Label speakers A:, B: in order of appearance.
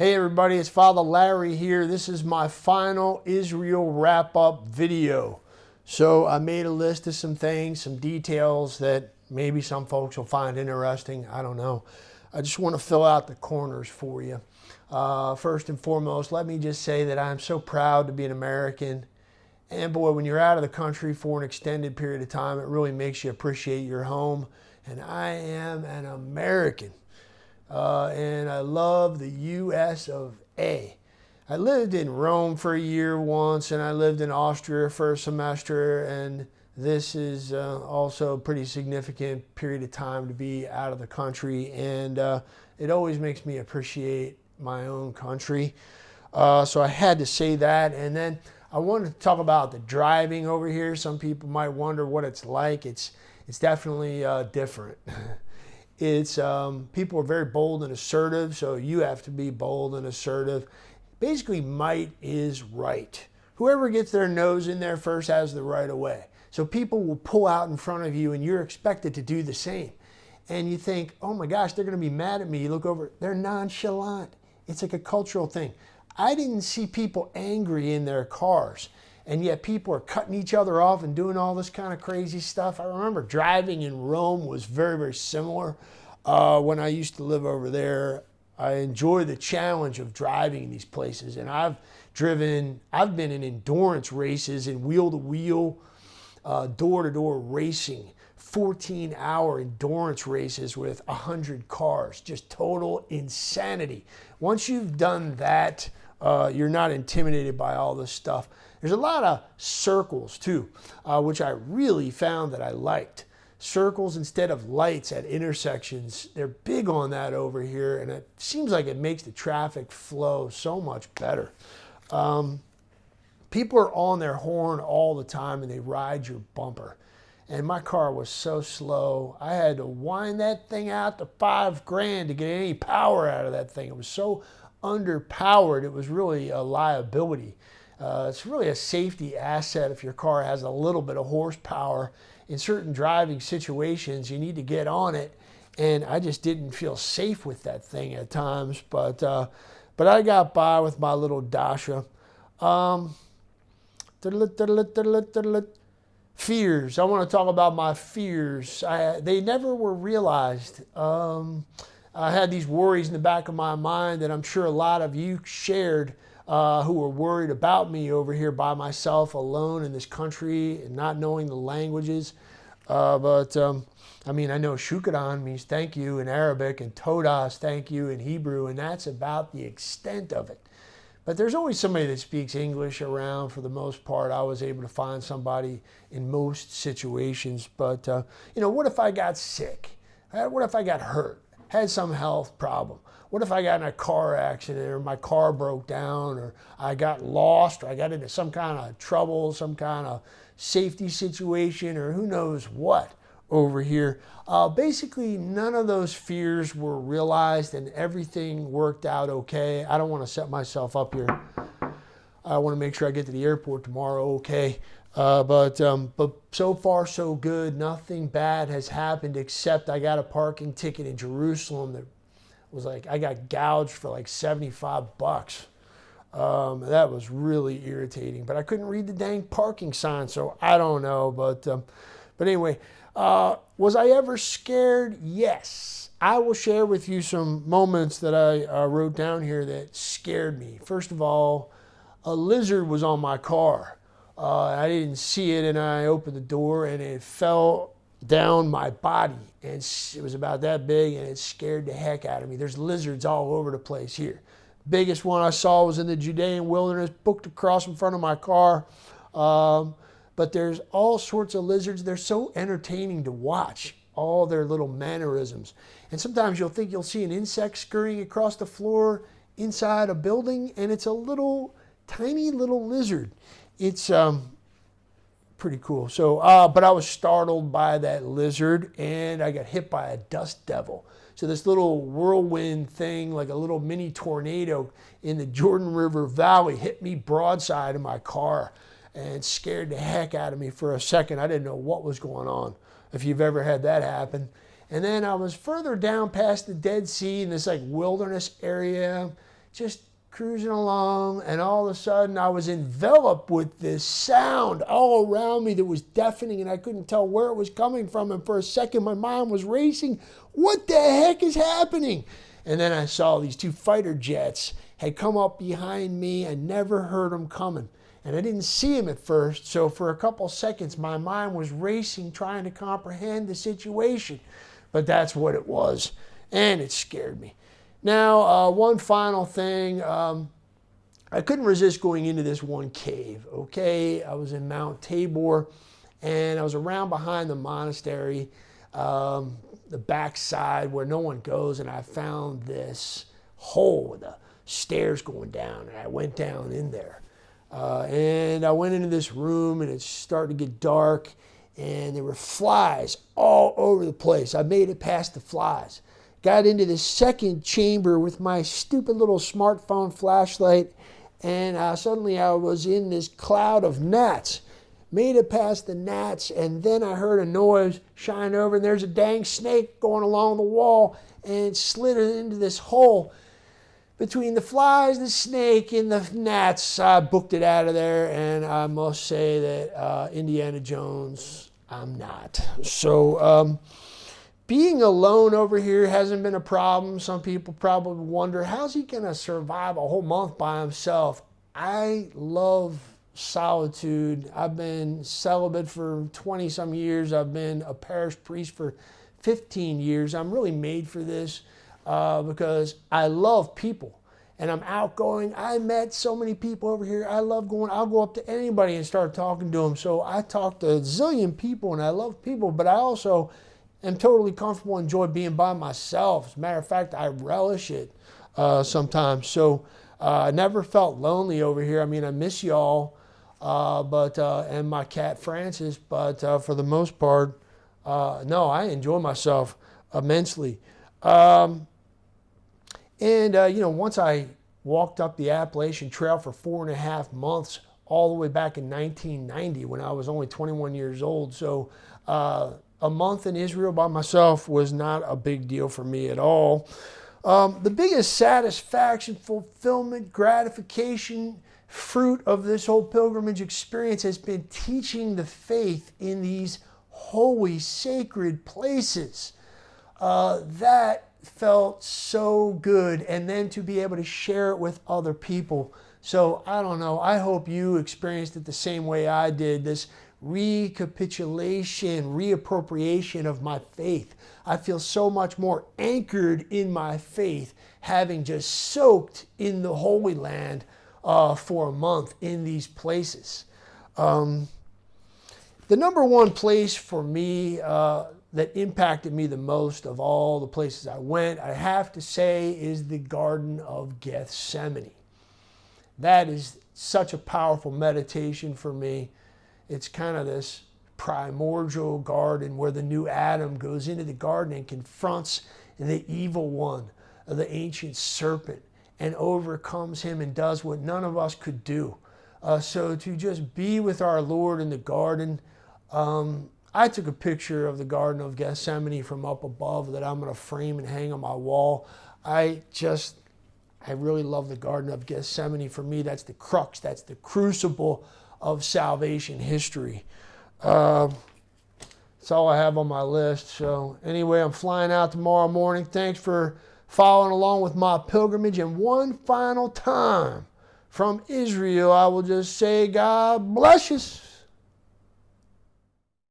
A: Hey everybody, it's Father Larry here. This is my final Israel wrap-up video. So I made a list of some things, some details that maybe some folks will find interesting. I don't know. I just want to fill out the corners for you. First and foremost, let me just say that I'm so proud to be an American. And boy, when you're out of the country for an extended period of time, it really makes you appreciate your home. And I am an American. And I love the US of A. I lived in Rome for a year once, and I lived in Austria for a semester, and this is also a pretty significant period of time to be out of the country, and it always makes me appreciate my own country. So I had to say that, and then I wanted to talk about the driving over here. Some people might wonder what it's like. It's definitely different. It's people are very bold and assertive, so you have to be bold and assertive. Basically, might is right. Whoever gets their nose in there first has the right of way. So people will pull out in front of you, and you're expected to do the same. And you think, oh my gosh, they're going to be mad at me. You look over, they're nonchalant. It's like a cultural thing. I didn't see people angry in their cars, and yet people are cutting each other off and doing all this kind of crazy stuff. I remember driving in Rome was very, very similar. When I used to live over there, I enjoy the challenge of driving in these places. And I've been in endurance races and wheel-to-wheel, door-to-door racing, 14-hour endurance races with 100 cars, just total insanity. Once you've done that, you're not intimidated by all this stuff. There's a lot of circles too, which I really found that I liked. Circles instead of lights at intersections, they're big on that over here, and it seems like it makes the traffic flow so much better. People are on their horn all the time, and they ride your bumper. And my car was so slow, I had to wind that thing out to $5,000 to get any power out of that thing. It was so underpowered, it was really a liability. It's really a safety asset if your car has a little bit of horsepower. In certain driving situations, you need to get on it, and I just didn't feel safe with that thing at times. But I got by with my little Dasha. Fears. I want to talk about my fears. They never were realized. I had these worries in the back of my mind that I'm sure a lot of you shared, who were worried about me over here by myself, alone in this country, and not knowing the languages. I know shukran means thank you in Arabic, and todas, thank you in Hebrew, and that's about the extent of it. But there's always somebody that speaks English around. For the most part, I was able to find somebody in most situations. But, what if I got sick? What if I got hurt? Had some health problem? What if I got in a car accident, or my car broke down, or I got lost, or I got into some kind of trouble, some kind of safety situation, or who knows what over here? Basically, none of those fears were realized, and everything worked out okay. I don't want to set myself up here. I want to make sure I get to the airport tomorrow okay. But so far so good. Nothing bad has happened, except I got a parking ticket in Jerusalem that was like, I got gouged for like $75. That was really irritating, but I couldn't read the dang parking sign, so I don't know. But anyway, was I ever scared? Yes. I will share with you some moments that I wrote down here that scared me. First of all, a lizard was on my car. I didn't see it, and I opened the door, and it fell down my body, and it was about that big, and it scared the heck out of me. There's lizards all over the place here. Biggest one I saw was in the Judean wilderness, booked across in front of my car. But there's all sorts of lizards. They're so entertaining to watch, all their little mannerisms. And sometimes you'll think you'll see an insect scurrying across the floor inside a building, and it's a little, tiny little lizard. It's pretty cool. So, but I was startled by that lizard, and I got hit by a dust devil. So this little whirlwind thing, like a little mini tornado in the Jordan River Valley, hit me broadside in my car and scared the heck out of me for a second. I didn't know what was going on, if you've ever had that happen. And then I was further down past the Dead Sea in this like wilderness area, just cruising along, and all of a sudden I was enveloped with this sound all around me that was deafening, and I couldn't tell where it was coming from. And for a second, my mind was racing. What the heck is happening? And then I saw these two fighter jets had come up behind me. I never heard them coming. And I didn't see them at first, so for a couple seconds, my mind was racing, trying to comprehend the situation. But that's what it was, and it scared me. Now, one final thing. I couldn't resist going into this one cave, okay? I was in Mount Tabor, and I was around behind the monastery, the backside where no one goes, and I found this hole with the stairs going down, and I went down in there. And I went into this room, and it started to get dark, and there were flies all over the place. I made it past the flies. Got into the second chamber with my stupid little smartphone flashlight, and suddenly I was in this cloud of gnats. Made it past the gnats, and then I heard a noise shine over, and there's a dang snake going along the wall, and it slid into this hole. Between the flies, the snake, and the gnats, I booked it out of there, and I must say that Indiana Jones, I'm not. So, being alone over here hasn't been a problem. Some people probably wonder, how's he going to survive a whole month by himself? I love solitude. I've been celibate for 20-some years. I've been a parish priest for 15 years. I'm really made for this because I love people. And I'm outgoing. I met so many people over here. I love going. I'll go up to anybody and start talking to them. So I talk to a zillion people, and I love people, but I also am totally comfortable and enjoy being by myself. As a matter of fact, I relish it sometimes. So I never felt lonely over here. I mean, I miss y'all, and my cat Francis, but for the most part, no, I enjoy myself immensely. Once I walked up the Appalachian Trail for 4.5 months, all the way back in 1990 when I was only 21 years old. So a month in Israel by myself was not a big deal for me at all. The biggest satisfaction, fulfillment, gratification, fruit of this whole pilgrimage experience has been teaching the faith in these holy, sacred places. That felt so good, and then to be able to share it with other people. So I don't know, I hope you experienced it the same way I did, this recapitulation, reappropriation of my faith. I feel so much more anchored in my faith, having just soaked in the Holy Land for a month in these places. The number one place for me that impacted me the most of all the places I went, I have to say, is the Garden of Gethsemane. That is such a powerful meditation for me. It's kind of this primordial garden where the new Adam goes into the garden and confronts the evil one, the ancient serpent, and overcomes him and does what none of us could do. So to just be with our Lord in the garden, I took a picture of the Garden of Gethsemane from up above that I'm going to frame and hang on my wall. I really love the Garden of Gethsemane. For me, that's the crux, that's the crucible of salvation history. That's all I have on my list. So anyway, I'm flying out tomorrow morning. Thanks for following along with my pilgrimage. And one final time from Israel, I will just say, God bless you.